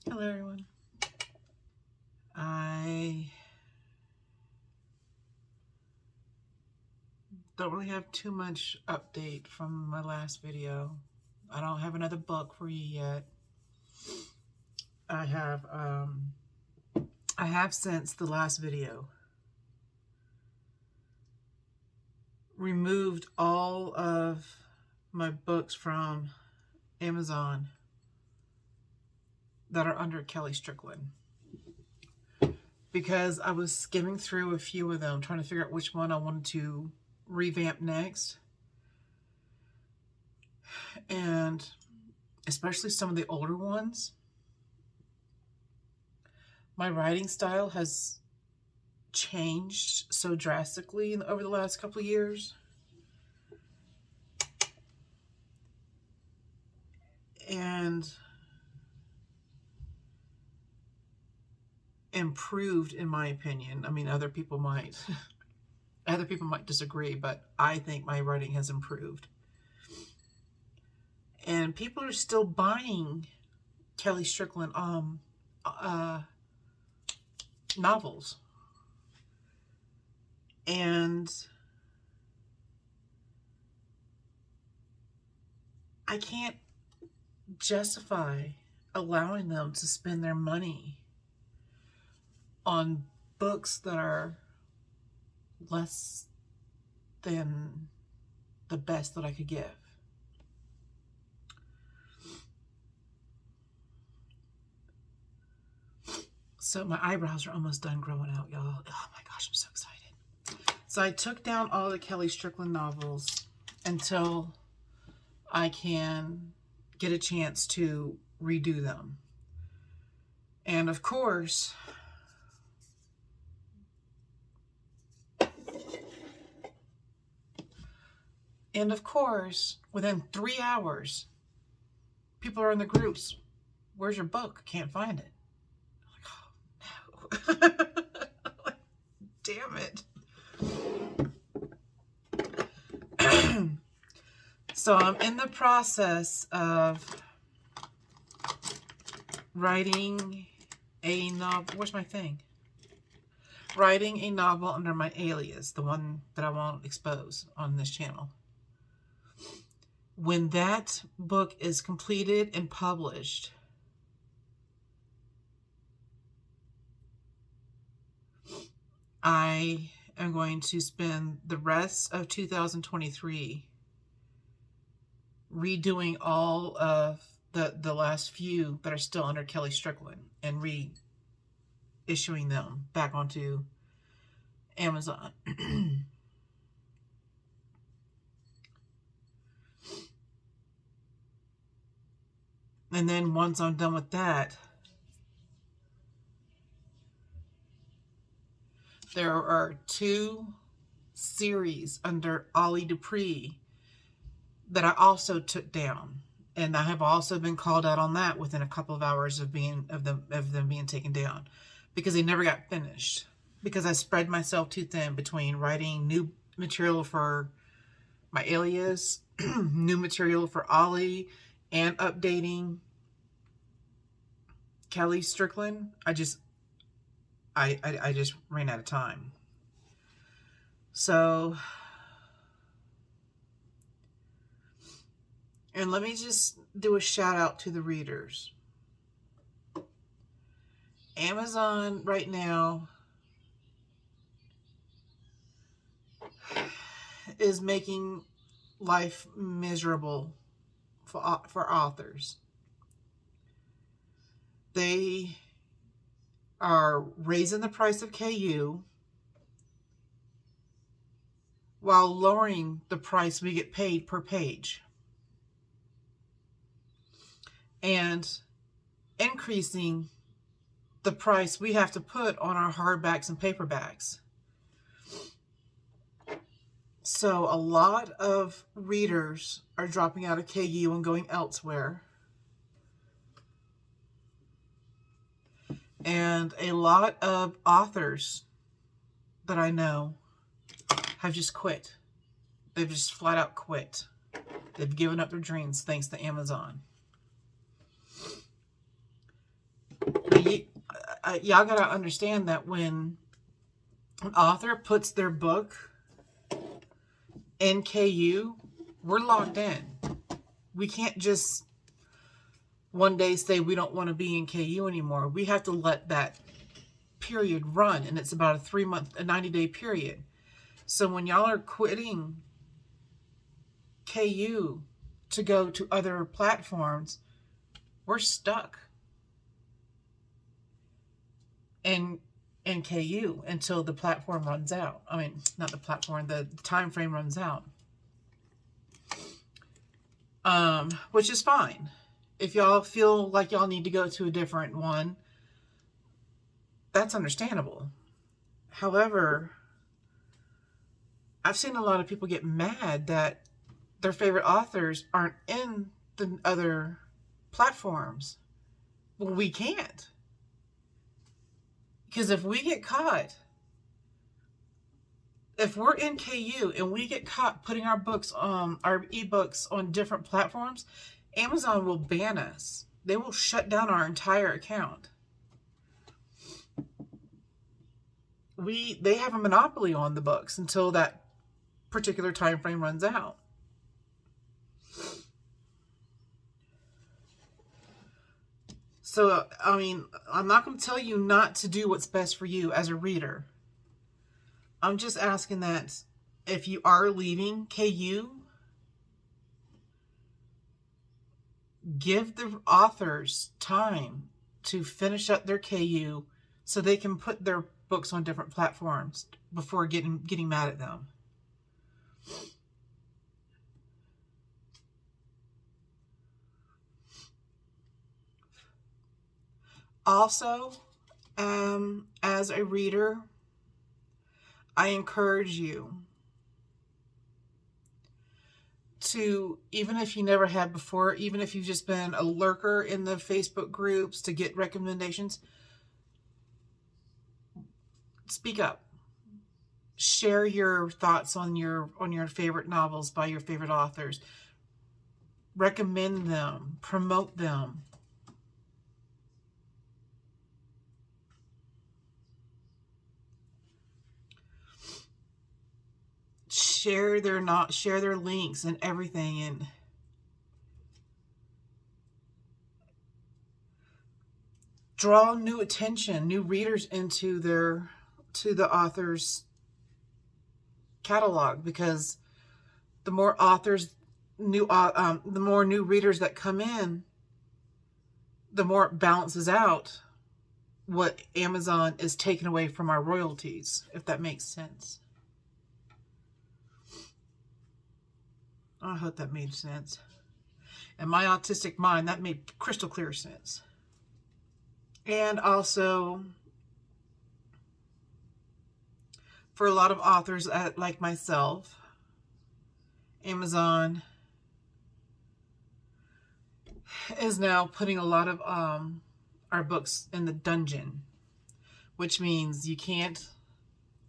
Hello everyone. I don't really have too much update from my last video. I don't have another book for you yet. I have since the last video removed all of my books from Amazon that are under Kelly Strickland, because I was skimming through a few of them trying to figure out which one I wanted to revamp next, and especially some of the older ones. My writing style has changed so drastically over the last couple of years, and improved, in my opinion. I mean, other people might disagree, but I think my writing has improved. And people are still buying Kelly Strickland novels. And I can't justify allowing them to spend their money on books that are less than the best that I could give. So my eyebrows are almost done growing out, y'all. Oh my gosh, I'm so excited. So I took down all the Kelly Strickland novels until I can get a chance to redo them. And of course, within 3 hours, people are in the groups. Where's your book? Can't find it. I'm like, oh no. Damn it. So I'm in the process of writing a novel. Where's my thing? Writing a novel under my alias, the one that I won't expose on this channel. When that book is completed and published, I am going to spend the rest of 2023 redoing all of the last few that are still under Kelly Strickland and reissuing them back onto Amazon. And then once I'm done with that, there are 2 series under Ollie Dupree that I also took down, and I have also been called out on that within a couple of hours of them being taken down, because they never got finished, because I spread myself too thin between writing new material for my alias, new material for Ollie, and updating Kelly Strickland. I just ran out of time. So, and let me just do a shout out to the readers. Amazon right now is making life miserable for authors. They are raising the price of KU while lowering the price we get paid per page, and increasing the price we have to put on our hardbacks and paperbacks. So a lot of readers are dropping out of KU and going elsewhere. And a lot of authors that I know have just quit. They've just flat out quit. They've given up their dreams thanks to Amazon. y'all gotta understand that when an author puts their book in KU, we're locked in. We can't just one day say we don't want to be in KU anymore. We have to let that period run, and it's about a 90-day period. So when y'all are quitting KU to go to other platforms, we're stuck in KU until the platform runs out. I mean, not the platform, the time frame runs out. Which is fine. If y'all feel like y'all need to go to a different one, that's understandable. However, I've seen a lot of people get mad that their favorite authors aren't in the other platforms. Well, we can't. Because if we get caught, if we're in KU and we get caught putting our books our ebooks on different platforms, Amazon will ban us. They will shut down our entire account. They have a monopoly on the books until that particular time frame runs out. So, I mean, I'm not going to tell you not to do what's best for you as a reader. I'm just asking that if you are leaving KU, give the authors time to finish up their KU so they can put their books on different platforms before getting mad at them. Also, as a reader, I encourage you to, even if you never had before, even if you've just been a lurker in the Facebook groups to get recommendations, speak up. Share your thoughts on your favorite novels by your favorite authors. Recommend them. Promote them. Share their links and everything, and draw new readers into the author's catalog, because the more the more new readers that come in, the more it balances out what Amazon is taking away from our royalties, if that makes sense. I hope that made sense. In my autistic mind, that made crystal clear sense. And also, for a lot of authors like myself, Amazon is now putting a lot of our books in the dungeon, which means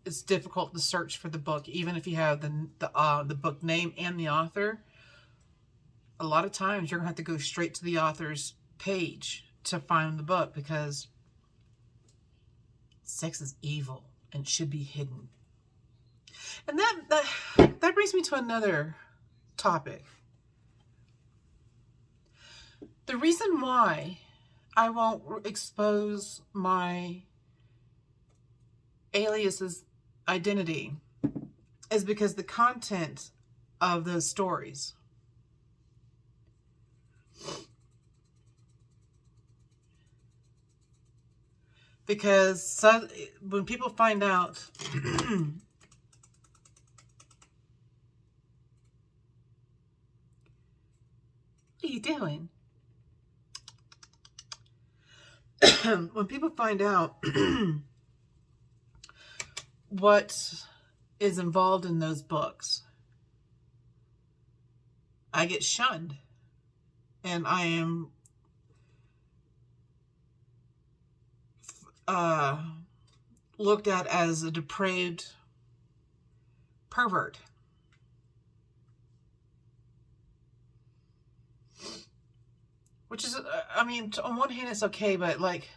it's difficult to search for the book, even if you have the book name and the author. A lot of times you're gonna have to go straight to the author's page to find the book, because sex is evil and should be hidden. And that brings me to another topic. The reason why I won't expose my alias's identity is because the content of those stories. Because when people find out what are you doing? When people find out what is involved in those books, I get shunned, and I am looked at as a depraved pervert. Which is, I mean, on one hand it's okay, but like,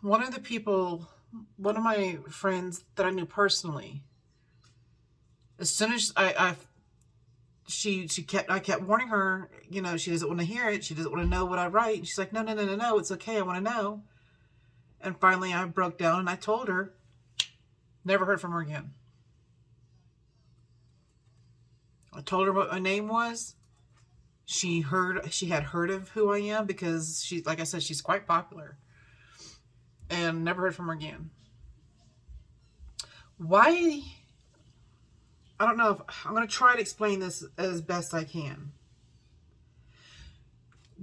one of the people, one of my friends that I knew personally, as soon as I kept warning her, you know, she doesn't want to hear it. She doesn't want to know what I write. And she's like, no, no, no, no, no. It's okay. I want to know. And finally I broke down and I told her, never heard from her again. I told her what my name was. She had heard of who I am because she, like I said, she's quite popular, and never heard from her again. Why? I don't know if I'm going to try to explain this as best I can.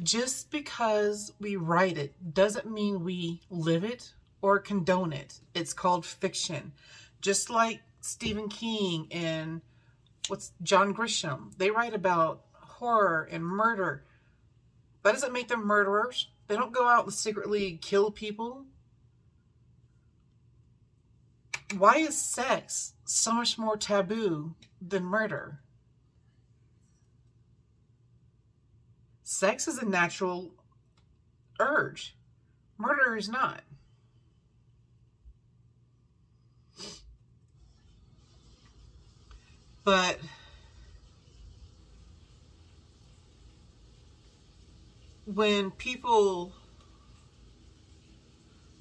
Just because we write it doesn't mean we live it or condone it. It's called fiction. Just like Stephen King and John Grisham. They write about horror and murder. That doesn't make them murderers. They don't go out and secretly kill people. Why is sex so much more taboo than murder? Sex is a natural urge. Murder is not. But when people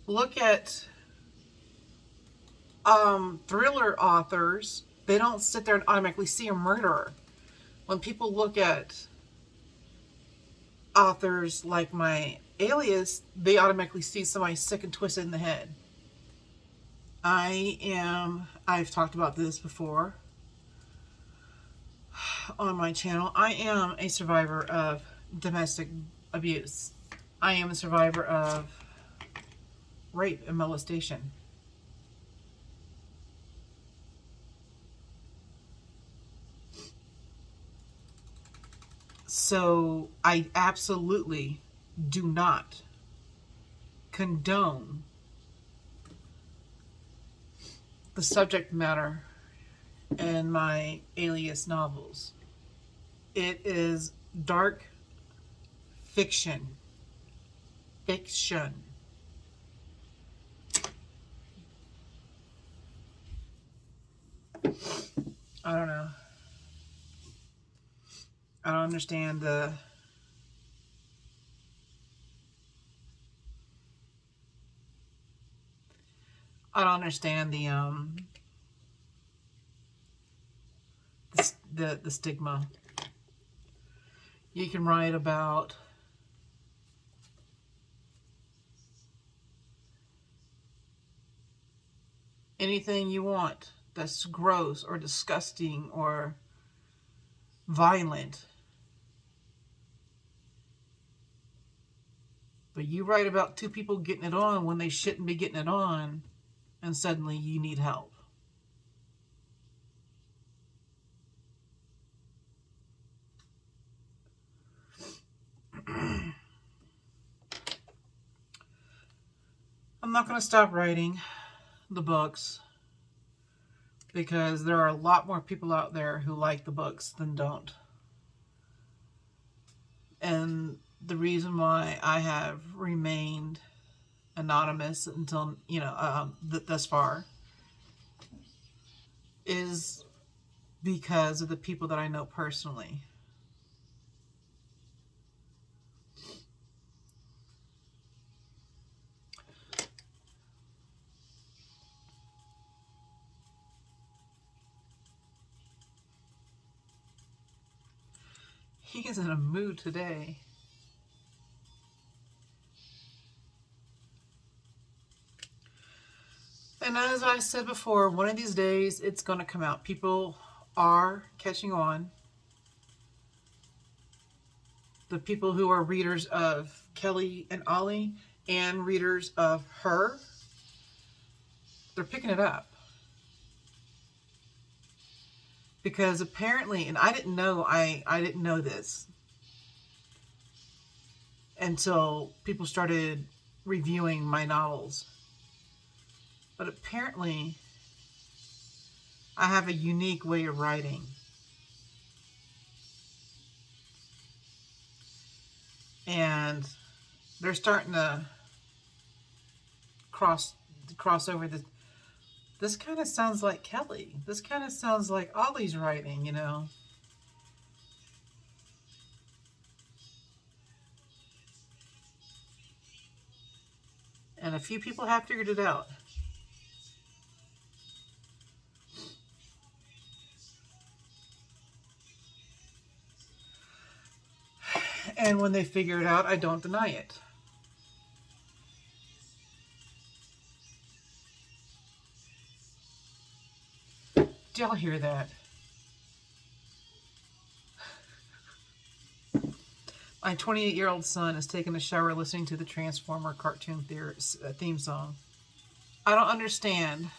look at thriller authors, they don't sit there and automatically see a murderer. When people look at authors like my alias, they automatically see somebody sick and twisted in the head. I've talked about this before on my channel. I am a survivor of domestic abuse. I am a survivor of rape and molestation. So I absolutely do not condone the subject matter in my alias novels. It is dark fiction. Fiction. I don't know. I don't understand the the stigma. You can write about anything you want that's gross or disgusting or violent. But you write about two people getting it on when they shouldn't be getting it on, and suddenly you need help. I'm not going to stop writing the books because there are a lot more people out there who like the books than don't. And the reason why I have remained anonymous until, thus far is because of the people that I know personally. He is in a mood today. And as I said before, one of these days it's going to come out. People are catching on. The people who are readers of Kelly and Ollie and readers of her, they're picking it up. Because apparently, and I didn't know this until people started reviewing my novels. But apparently, I have a unique way of writing. And they're starting to cross over the. This kind of sounds like Kelly. This kind of sounds like Ollie's writing, you know. And a few people have figured it out. And when they figure it out, I don't deny it. Did y'all hear that? My 28-year-old son is taking a shower listening to the Transformer cartoon theme song. I don't understand,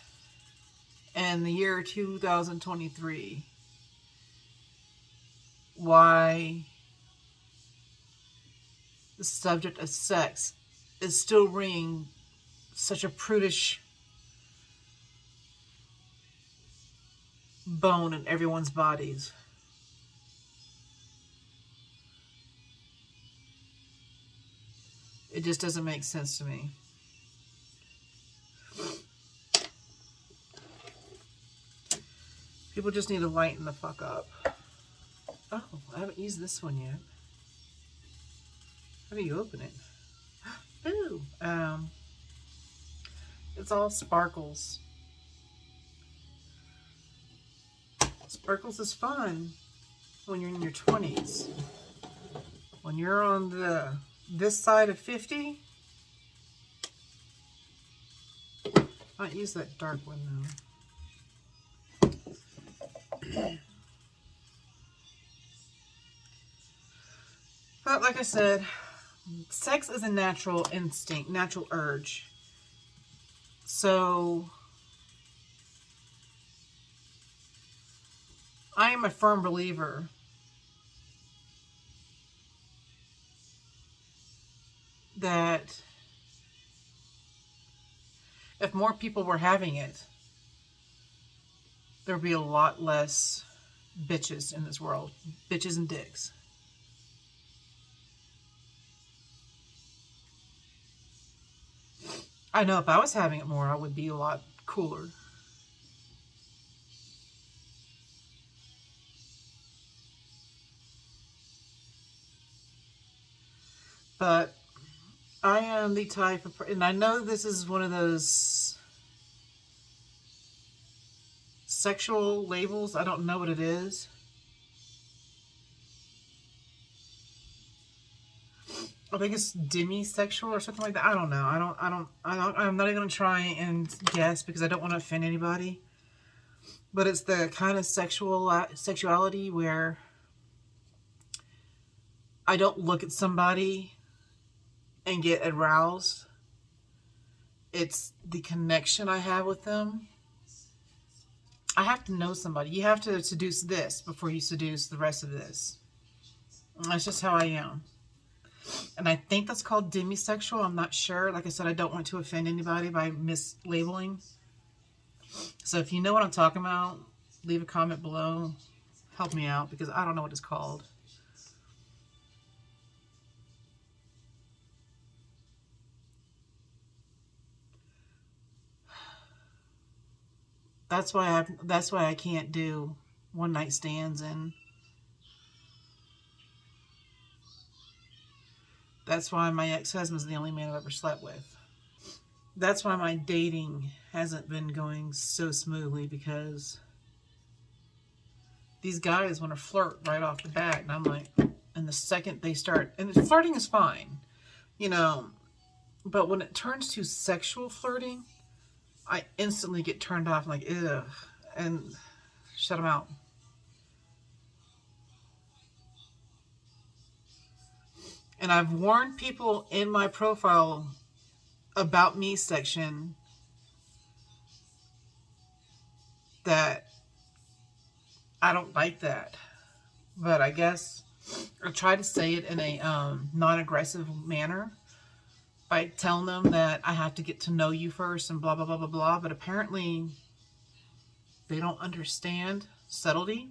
in the year 2023, why the subject of sex is still ringing such a prudish bone in everyone's bodies. It just doesn't make sense to me. People just need to lighten the fuck up. Oh, I haven't used this one yet. How do you open it? Ooh, it's all sparkles. Sparkles is fun when you're in your 20s. When you're on this side of 50, might use that dark one though. But like I said, sex is a natural instinct, natural urge. So I am a firm believer that if more people were having it, there would be a lot less bitches in this world. Bitches and dicks. I know if I was having it more, I would be a lot cooler. But I am the type of, and I know this is one of those sexual labels. I don't know what it is. I think it's demisexual or something like that. I don't know. I'm not even gonna try and guess because I don't want to offend anybody. But it's the kind of sexuality where I don't look at somebody and get aroused. It's the connection I have with them. I have to know somebody. You have to seduce this before you seduce the rest of this. And that's just how I am. And I think that's called demisexual. I'm not sure. Like I said, I don't want to offend anybody by mislabeling. So if you know what I'm talking about, leave a comment below. Help me out because I don't know what it's called. That's why I can't do one night stands, and that's why my ex-husband's the only man I've ever slept with. That's why my dating hasn't been going so smoothly, because these guys want to flirt right off the bat, and I'm like, and the second they start, and flirting is fine, you know, but when it turns to sexual flirting, I instantly get turned off, like, ugh, and shut them out. And I've warned people in my profile about me section that I don't like that. But I guess I try to say it in a non-aggressive manner by telling them that I have to get to know you first and blah, blah, blah, blah, blah. But apparently they don't understand subtlety.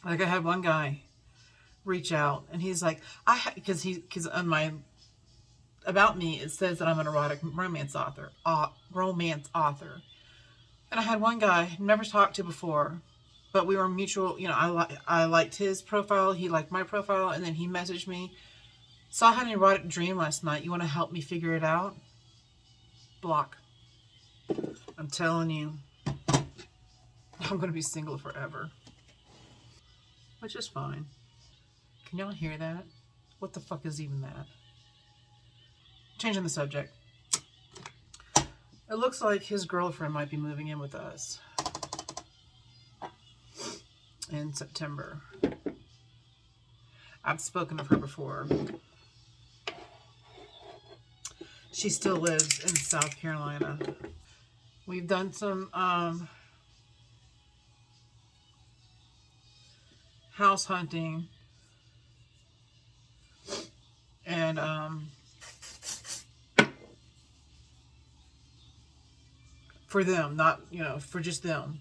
Like I had one guy reach out, and he's like, because on my about me it says that I'm an erotic romance author, And I had one guy never talked to before, but we were mutual. You know, I liked his profile, he liked my profile, and then he messaged me. So I had an erotic dream last night. You want to help me figure it out? Block. I'm telling you, I'm gonna be single forever, which is fine. Can y'all hear that? What the fuck is even that? Changing the subject. It looks like his girlfriend might be moving in with us in September. I've spoken of her before. She still lives in South Carolina. We've done some house hunting, and for them, not, you know, for just them.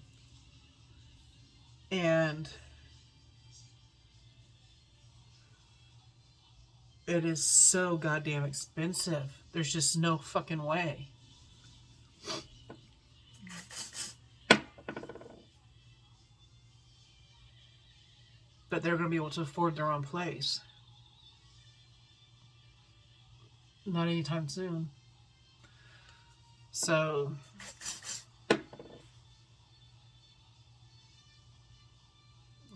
And it is so goddamn expensive. There's just no fucking way. But they're going to be able to afford their own place. Not anytime soon. So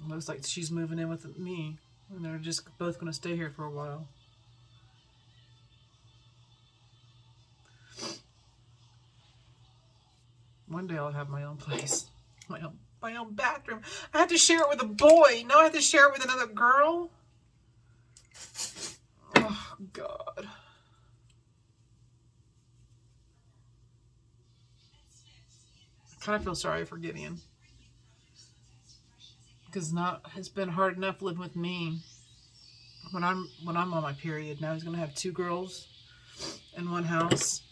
looks like she's moving in with me, and they're just both going to stay here for a while. One day I'll have my own place, my own bathroom. I have to share it with a boy. Now I have to share it with another girl. Oh God. I kind of feel sorry for Gideon, because it's been hard enough living with me when I'm on my period. Now he's gonna have 2 girls in one house.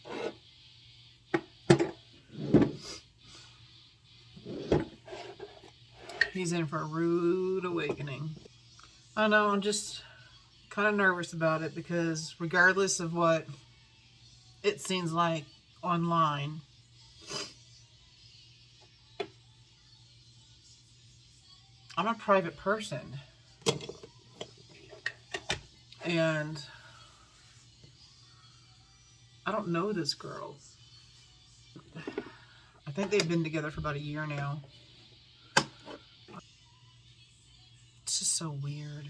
He's in for a rude awakening. I know, I'm just kind of nervous about it, because regardless of what it seems like online, I'm a private person. And I don't know this girl. I think they've been together for about a year now. It's just so weird.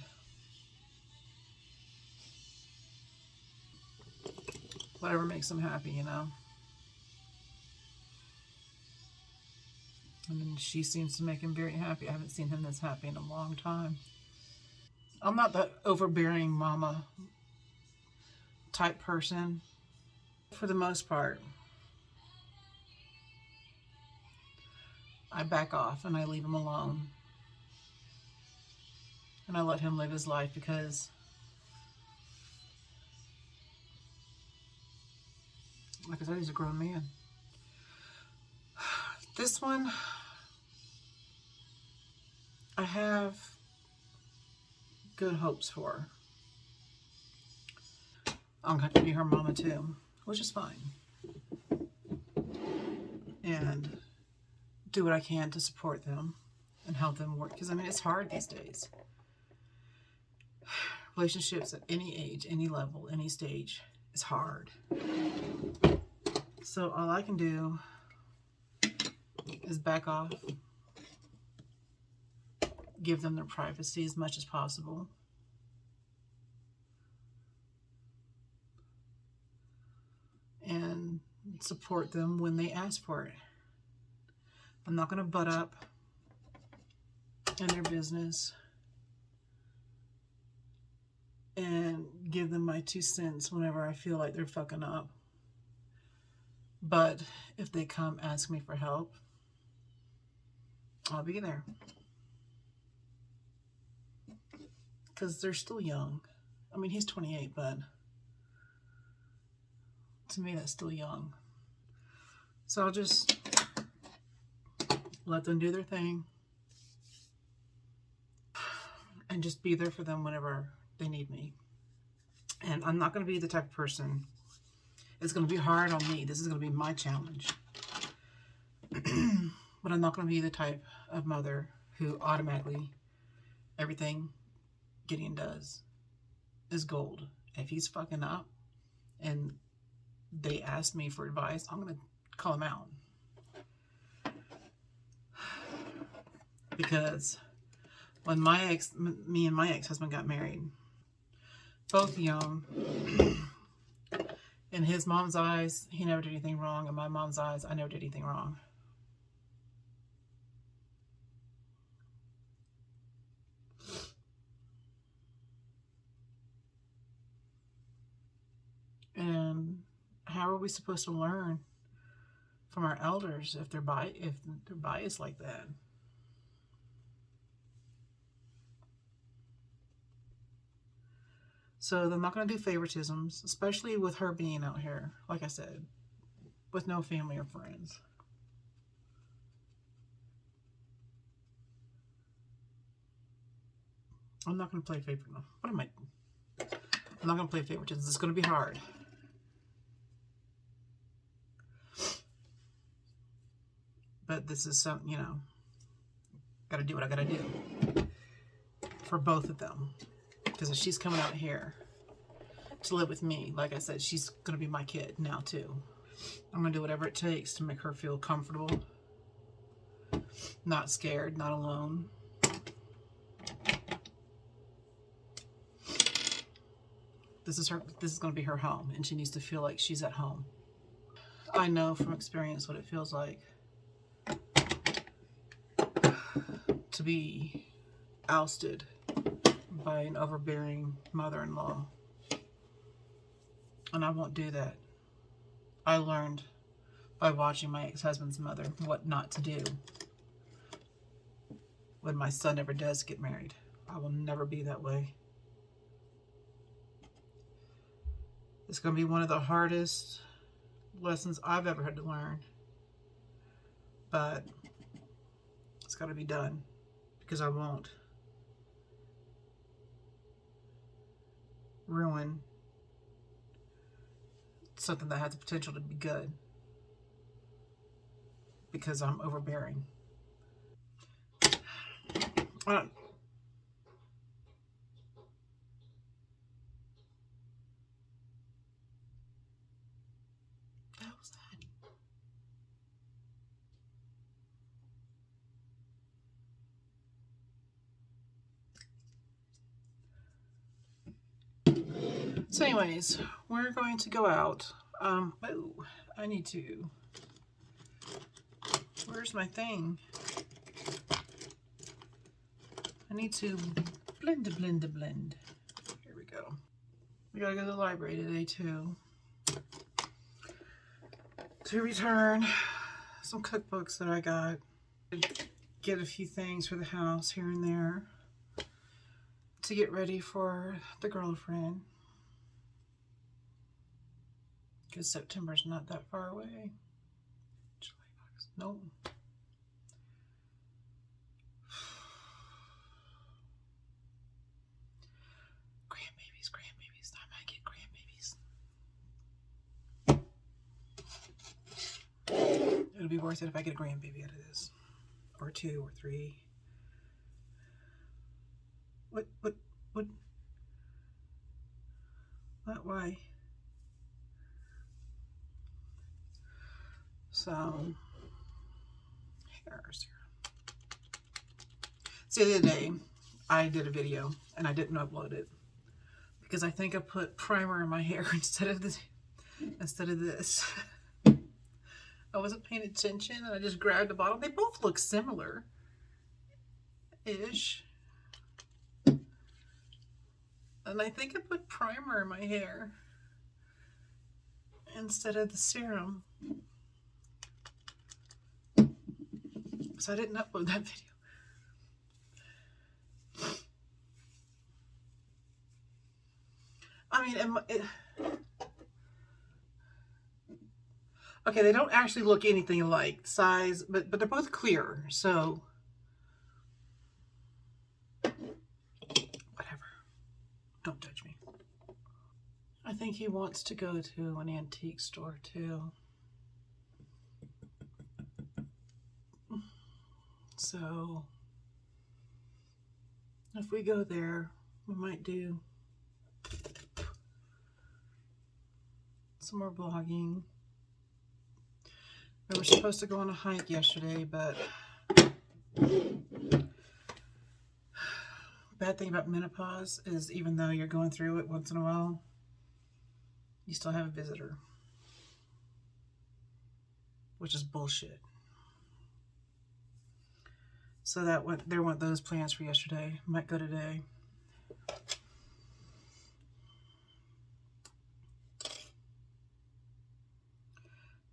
Whatever makes them happy, you know? And then she seems to make him very happy. I haven't seen him this happy in a long time. I'm not that overbearing mama type person. For the most part, I back off and I leave him alone. And I let him live his life, because like I said, he's a grown man. This one, I have good hopes for. I'm going to be her mama too, which is fine. And do what I can to support them and help them work. Because, I mean, it's hard these days. Relationships at any age, any level, any stage is hard. So all I can do is back off, give them their privacy as much as possible, and support them when they ask for it. I'm not going to butt up in their business and give them my 2 cents whenever I feel like they're fucking up. But if they come ask me for help, I'll be there. Because they're still young. I mean, he's 28, but to me, that's still young. So I'll just let them do their thing. and just be there for them whenever they need me. And I'm not going to be the type of person, it's going to be hard on me. This is going to be my challenge. But I'm not going to be the type of mother who automatically, everything Gideon does is gold. If he's fucking up and they ask me for advice, I'm going to call him out. Because when me and my ex-husband got married, both young, in his mom's eyes, he never did anything wrong. In my mom's eyes, I never did anything wrong. And how are we supposed to learn from our elders if they're biased like that? So I'm not going to do favoritisms, especially with her being out here, like I said, with no family or friends. I'm not going to play favoritism. What am I? I'm not going to play favoritism. It's going to be hard. But this is something, you know, got to do what I got to do for both of them. Because if she's coming out here to live with me, like I said, she's going to be my kid now too. I'm going to do whatever it takes to make her feel comfortable, not scared, not alone. This is going to be her home, and she needs to feel like she's at home. I know from experience what it feels like to be ousted by an overbearing mother-in-law. And I won't do that. I learned by watching my ex-husband's mother what not to do when my son ever does get married. I will never be that way. It's going to be one of the hardest lessons I've ever had to learn. But it's got to be done, because I won't ruin something that has the potential to be good because I'm overbearing. That was that. So anyways, we're going to go out. Oh, I need to, where's my thing? I need to blend. Here we go. We gotta go to the library today too, to return some cookbooks that I got. Get a few things for the house here and there to get ready for the girlfriend. Because September's not that far away. July, August. Nope. Grandbabies. I might get grandbabies. It'll be worth it if I get a grandbaby out of this. Or 2 or 3. What? Why? So, here's here. See, the other day, I did a video and I didn't upload it because I think I put primer in my hair instead of this. I wasn't paying attention and I just grabbed the bottle. They both look similar-ish. And I think I put primer in my hair instead of the serum. So I didn't upload that video. I mean, okay, they don't actually look anything alike size, but they're both clear. So I think he wants to go to an antique store too. So if we go there, we might do some more vlogging. We were supposed to go on a hike yesterday, but bad thing about menopause is even though you're going through it once in a while, you still have a visitor, which is bullshit. So there went those plans for yesterday. Might go today.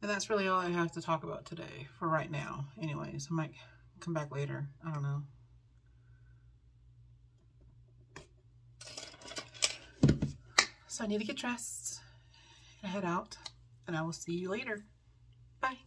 And that's really all I have to talk about today for right now. Anyways, I might come back later. I don't know. So I need to get dressed and head out. And I will see you later. Bye.